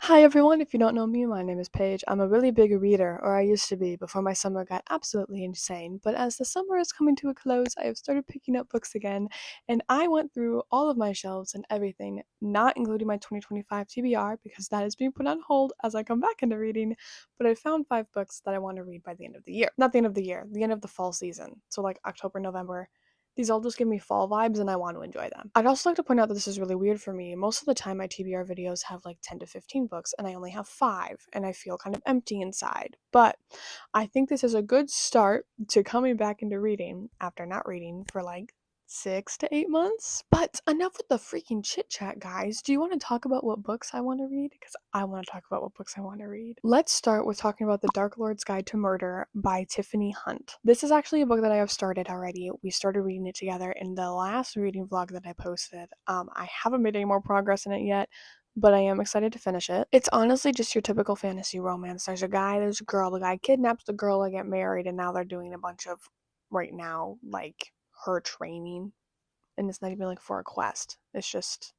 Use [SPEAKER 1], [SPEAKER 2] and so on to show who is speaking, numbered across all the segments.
[SPEAKER 1] Hi everyone, if you don't know me, my name is Paige. I'm a really big reader, or I used to be before my summer got absolutely insane. But as the summer is coming to a close, I have started picking up books again, and I went through all of my shelves and everything, not including my 2025 TBR because that is being put on hold as I come back into reading. But I found 5 books that I want to read by the end of the year. Not the end of the year, the end of the fall season. So like October, November. These all just give me fall vibes and I want to enjoy them. I'd also like to point out that this is really weird for me. Most of the time my TBR videos have like 10 to 15 books and I only have 5 and I feel kind of empty inside. But I think this is a good start to coming back into reading after not reading for like 6 to 8 months. But enough with the freaking chit chat, guys. Do you want to talk about what books I want to read? Because I want to talk about what books I want to read. Let's start with talking about The Dark Lord's Guide to Murder by Tiffany Hunt. This is actually a book that I have started already. We started reading it together in the last reading vlog that I posted. I haven't made any more progress in it yet, but I am excited to finish it. It's honestly just your typical fantasy romance. There's a guy, there's a girl. The guy kidnaps the girl, they get married, and now they're doing a bunch of, right now, like, her training. And it's not even, like, for a quest. It's just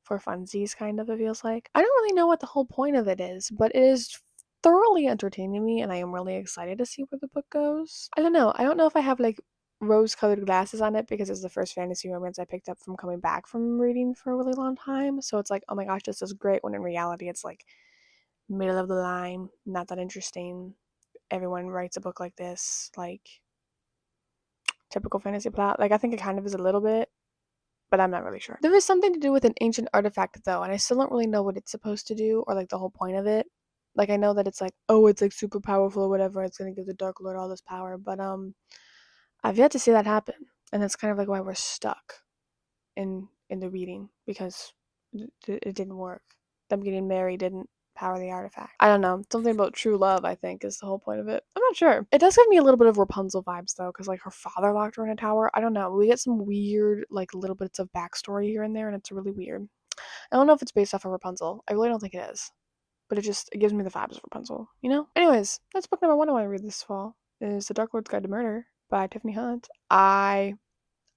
[SPEAKER 1] for funsies, kind of, it feels like. I don't really know what the whole point of it is, but it is thoroughly entertaining me, and I am really excited to see where the book goes. I don't know. I don't know if I have, like, rose-colored glasses on it because it's the first fantasy romance I picked up from coming back from reading for a really long time. So it's like, oh my gosh, this is great, when in reality it's like middle of the line, not that interesting. Everyone writes a book like this, like typical fantasy plot. Like, I think it kind of is a little bit, but I'm not really sure. There is something to do with an ancient artifact though, and I still don't really know what it's supposed to do or like the whole point of it. Like, I know that it's like, oh, it's like super powerful or whatever, it's gonna give the Dark Lord all this power, but I've yet to see that happen. And that's kind of like why we're stuck in the reading, because it didn't work. Them getting married didn't power the artifact. I don't know. Something about true love, I think, is the whole point of it. I'm not sure. It does give me a little bit of Rapunzel vibes, though, because, like, her father locked her in a tower. I don't know. We get some weird, like, little bits of backstory here and there, and it's really weird. I don't know if it's based off of Rapunzel. I really don't think it is. But it gives me the vibes of Rapunzel, you know? Anyways, that's book number 1 I want to read this fall, is The Dark Lord's Guide to Murder by Tiffany Hunt.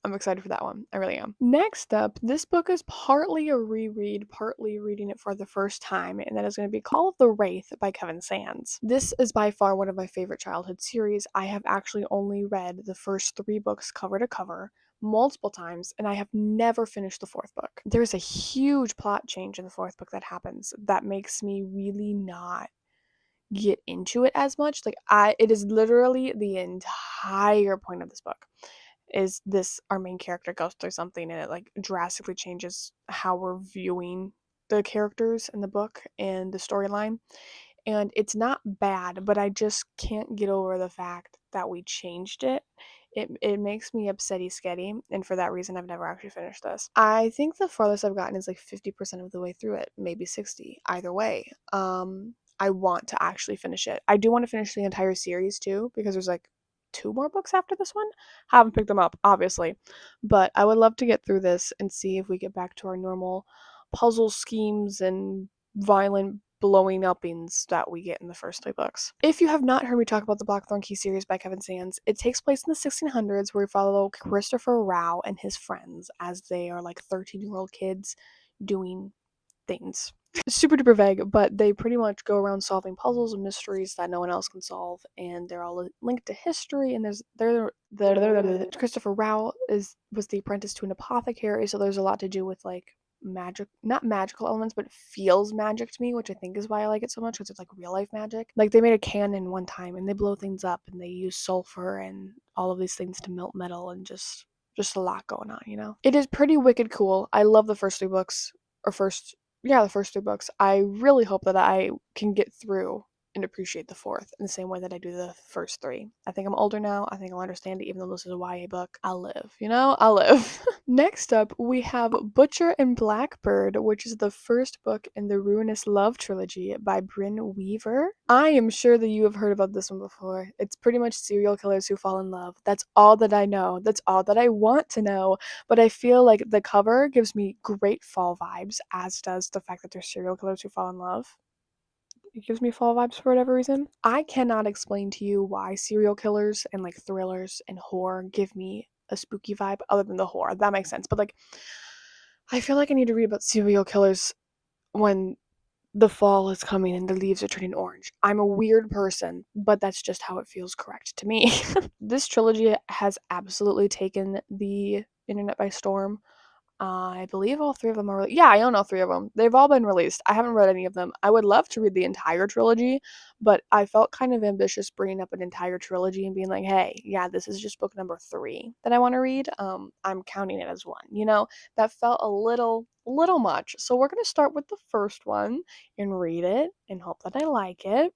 [SPEAKER 1] I'm excited for that one. I really am. Next up, this book is partly a reread, partly reading it for the first time, and that is going to be Call of the Wraith by Kevin Sands. This is by far one of my favorite childhood series. I have actually only read the first 3 books cover to cover multiple times, and I have never finished the 4th book. There's a huge plot change in the 4th book that happens that makes me really not get into it as much. Like, it is literally the entire point of this book is this our main character goes through something and it like drastically changes how we're viewing the characters in the book and the storyline. And it's not bad, but I just can't get over the fact that we changed it. It makes me upsetty sketty, and for that reason I've never actually finished this. I think the farthest I've gotten is like 50% of the way through it, maybe 60, either way. I want to actually finish it. I do want to finish the entire series too, because there's like 2 more books after this one. Haven't picked them up, obviously, but I would love to get through this and see if we get back to our normal puzzle schemes and violent blowing uppings that we get in the first 3 books. If you have not heard me talk about the Blackthorn Key series by Kevin Sands, it takes place in the 1600s, where we follow Christopher Rao and his friends as they are like 13-year-old kids doing things. Super duper vague, but they pretty much go around solving puzzles and mysteries that no one else can solve, and they're all linked to history. And Christopher Rao was the apprentice to an apothecary, so there's a lot to do with like magic, not magical elements, but it feels magic to me, which I think is why I like it so much, because it's like real life magic. Like, they made a cannon one time and they blow things up and they use sulfur and all of these things to melt metal, and just a lot going on, you know? It is pretty wicked cool. I love the first 3 books, or the first 3 books. I really hope that I can get through and appreciate the 4th in the same way that I do the first 3. I think I'm older now. I think I'll understand it, even though this is a YA book. I'll live, you know? I'll live. Next up, we have Butcher and Blackbird, which is the first book in the Ruinous Love trilogy by Brynne Weaver. I am sure that you have heard about this one before. It's pretty much serial killers who fall in love. That's all that I know. That's all that I want to know. But I feel like the cover gives me great fall vibes, as does the fact that they're serial killers who fall in love. It gives me fall vibes for whatever reason. I cannot explain to you why serial killers and like thrillers and horror give me a spooky vibe, other than the horror. That makes sense. But like, I feel like I need to read about serial killers when the fall is coming and the leaves are turning orange. I'm a weird person, but that's just how it feels correct to me. This trilogy has absolutely taken the internet by storm. I believe all three of them are. Yeah, I own all three of them. They've all been released. I haven't read any of them. I would love to read the entire trilogy, but I felt kind of ambitious bringing up an entire trilogy and being like, "Hey, yeah, this is just book number 3 that I want to read. I'm counting it as one." That felt a little much. So we're gonna start with the first one and read it and hope that I like it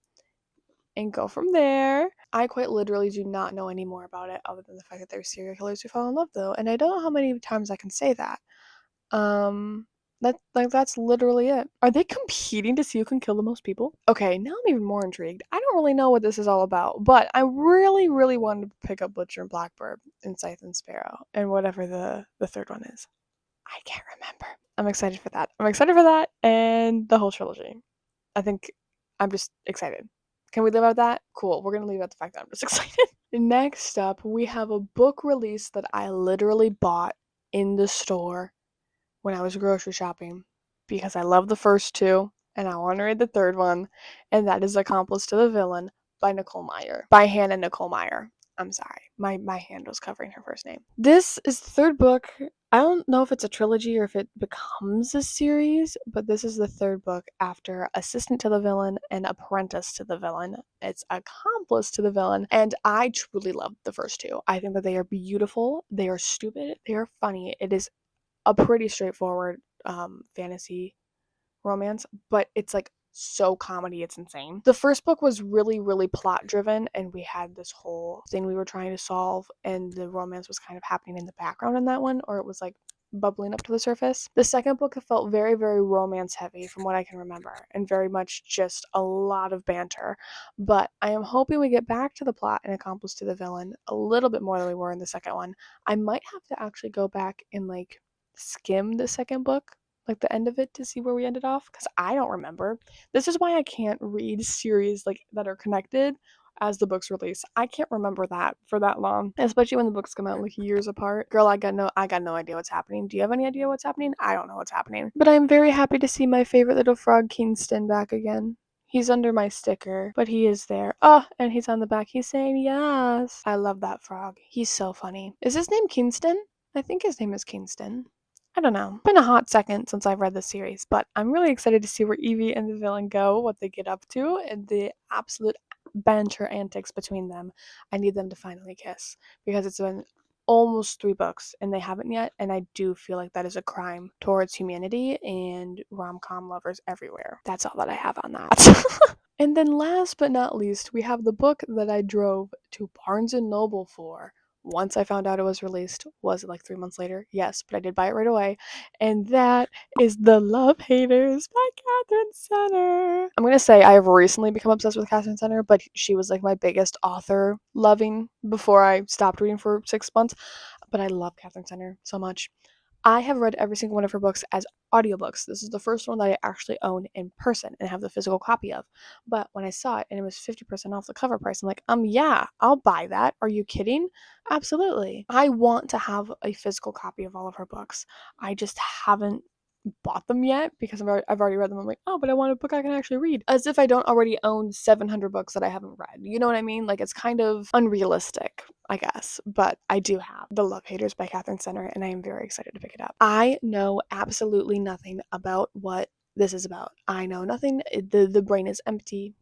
[SPEAKER 1] and go from there. I quite literally do not know any more about it other than the fact that they're serial killers who fall in love, though, and I don't know how many times I can say that. Um, that's literally it. Are they competing to see who can kill the most people? Okay, now I'm even more intrigued. I don't really know what this is all about, but I really, really wanted to pick up Butcher and Blackbird and Scythe and Sparrow and whatever the third one is. I can't remember. I'm excited for that. I'm excited for that and the whole trilogy. I think I'm just excited. Can we leave out that? Cool. We're gonna leave out the fact that I'm just excited. Next up, we have a book release that I literally bought in the store when I was grocery shopping because I love the first two and I want to read the third one, and that is Accomplice to the Villain by Nicole Meyer. By Hannah Nicole Meyer. I'm sorry. My hand was covering her first name. This is the third book. I don't know if it's a trilogy or if it becomes a series, but this is the third book after Assistant to the Villain and Apprentice to the Villain. It's Accomplice to the Villain, and I truly love the first two. I think that they are beautiful, they are stupid, they are funny. It is a pretty straightforward fantasy romance, but it's like so comedy, it's insane. The first book was really, really plot driven, and we had this whole thing we were trying to solve, and the romance was kind of happening in the background in that one, or it was like bubbling up to the surface. The second book felt very, very romance heavy from what I can remember, and very much just a lot of banter. But I am hoping we get back to the plot and Accomplice to the Villain a little bit more than we were in the second one. I might have to actually go back and like skim the second book, like the end of it, to see where we ended off, because I don't remember. This is why I can't read series like that are connected as the books release. I can't remember that for that long, especially when the books come out like years apart. Girl, I got no idea what's happening. Do you have any idea what's happening? I don't know what's happening. But I'm very happy to see my favorite little frog Kingston back again. He's under my sticker, but he is there. Oh, and he's on the back. He's saying yes. I love that frog. He's so funny. Is his name Kingston? I think his name is Kingston. I don't know. It's been a hot second since I've read the series, but I'm really excited to see where Evie and the villain go, what they get up to, and the absolute banter antics between them. I need them to finally kiss because it's been almost 3 books and they haven't yet, and I do feel like that is a crime towards humanity and rom-com lovers everywhere. That's all that I have on that. And then last but not least, we have the book that I drove to Barnes& and Noble for once I found out it was released. Was it like 3 months later? Yes, but I did buy it right away. And that is The Love Haters by Catherine Senner. I'm going to say I have recently become obsessed with Catherine Senner, but she was like my biggest author loving before I stopped reading for 6 months. But I love Catherine Senner so much. I have read every single one of her books as audiobooks. This is the first one that I actually own in person and have the physical copy of. But when I saw it and it was 50% off the cover price, I'm like, yeah, I'll buy that. Are you kidding? Absolutely. I want to have a physical copy of all of her books. I just haven't bought them yet because I've already read them. I'm like, oh, but I want a book I can actually read. As if I don't already own 700 books that I haven't read. You know what I mean? Like, it's kind of unrealistic, I guess. But I do have The Love Haters by Catherine Senner, and I am very excited to pick it up. I know absolutely nothing about what this is about. I know nothing. The brain is empty.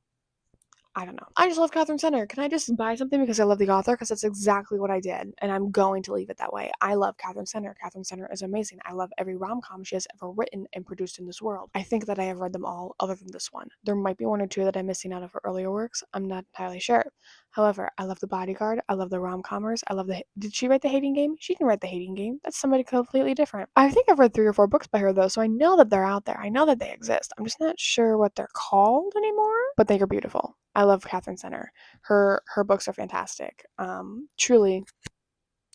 [SPEAKER 1] I don't know. I just love Catherine Senner. Can I just buy something because I love the author? Because that's exactly what I did, and I'm going to leave it that way. I love Catherine Senner. Catherine Senner is amazing. I love every rom-com she has ever written and produced in this world. I think that I have read them all other than this one. There might be one or two that I'm missing out of her earlier works. I'm not entirely sure. However, I love The Bodyguard. I love the rom-commers. I love the... Did she write The Hating Game? She didn't write The Hating Game. That's somebody completely different. I think I've read 3 or 4 books by her, though, so I know that they're out there. I know that they exist. I'm just not sure what they're called anymore, but they are beautiful. I love Catherine Senner. Her books are fantastic. Truly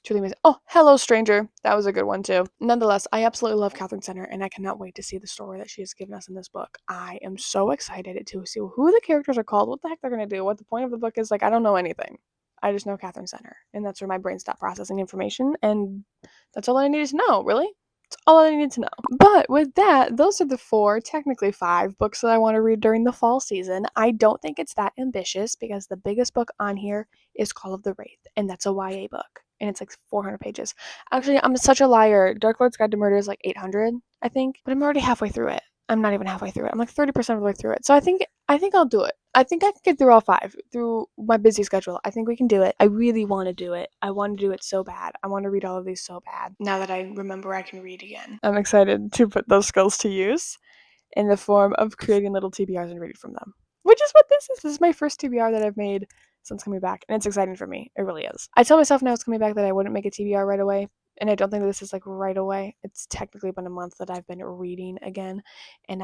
[SPEAKER 1] amazing. Oh, Hello Stranger. That was a good one too. Nonetheless, I absolutely love Catherine Senner, and I cannot wait to see the story that she has given us in this book. I am so excited to see who the characters are called, what the heck they're gonna do, what the point of the book is. Like, I don't know anything. I just know Catherine Senner, and that's where my brain stopped processing information, and that's all I needed to know, really. That's all I need to know. But with that, those are the 4, technically 5 books that I want to read during the fall season. I don't think it's that ambitious because the biggest book on here is Call of the Wraith, and that's a YA book, and it's like 400 pages. Actually, I'm such a liar. Dark Lord's Guide to Murder is like 800, I think, but I'm already halfway through it. I'm not even halfway through it. I'm like 30% of the way through it. So I think I'll do it. I think I can get through all 5 through my busy schedule. I think we can do it. I really want to do it. I want to do it so bad. I want to read all of these so bad. Now that I remember I can read again. I'm excited to put those skills to use in the form of creating little TBRs and reading from them. Which is what this is. This is my first TBR that I've made since coming back, and it's exciting for me. It really is. I tell myself now it's coming back that I wouldn't make a TBR right away, and I don't think that this is like right away. It's technically been a month that I've been reading again, and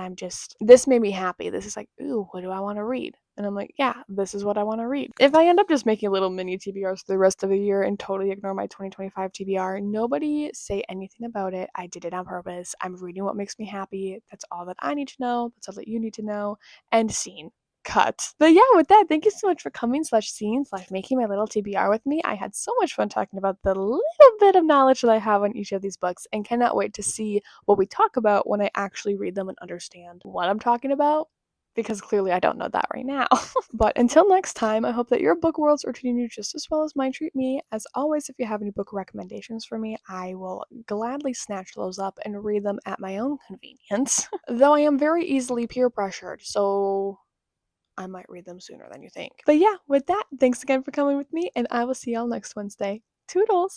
[SPEAKER 1] this made me happy. This is like, ooh, what do I want to read? And I'm like, yeah, this is what I want to read. If I end up just making little mini TBRs for the rest of the year and totally ignore my 2025 TBR, nobody say anything about it. I did it on purpose. I'm reading what makes me happy. That's all that I need to know. That's all that you need to know. End scene. Cut. But yeah, with that, thank you so much for coming /seeing /making my little TBR with me. I had so much fun talking about the little bit of knowledge that I have on each of these books and cannot wait to see what we talk about when I actually read them and understand what I'm talking about, because clearly I don't know that right now. But until next time, I hope that your book worlds are treating you just as well as mine treat me. As always, if you have any book recommendations for me, I will gladly snatch those up and read them at my own convenience. Though I am very easily peer pressured, so I might read them sooner than you think. But yeah, with that, thanks again for coming with me, and I will see y'all next Wednesday. Toodles!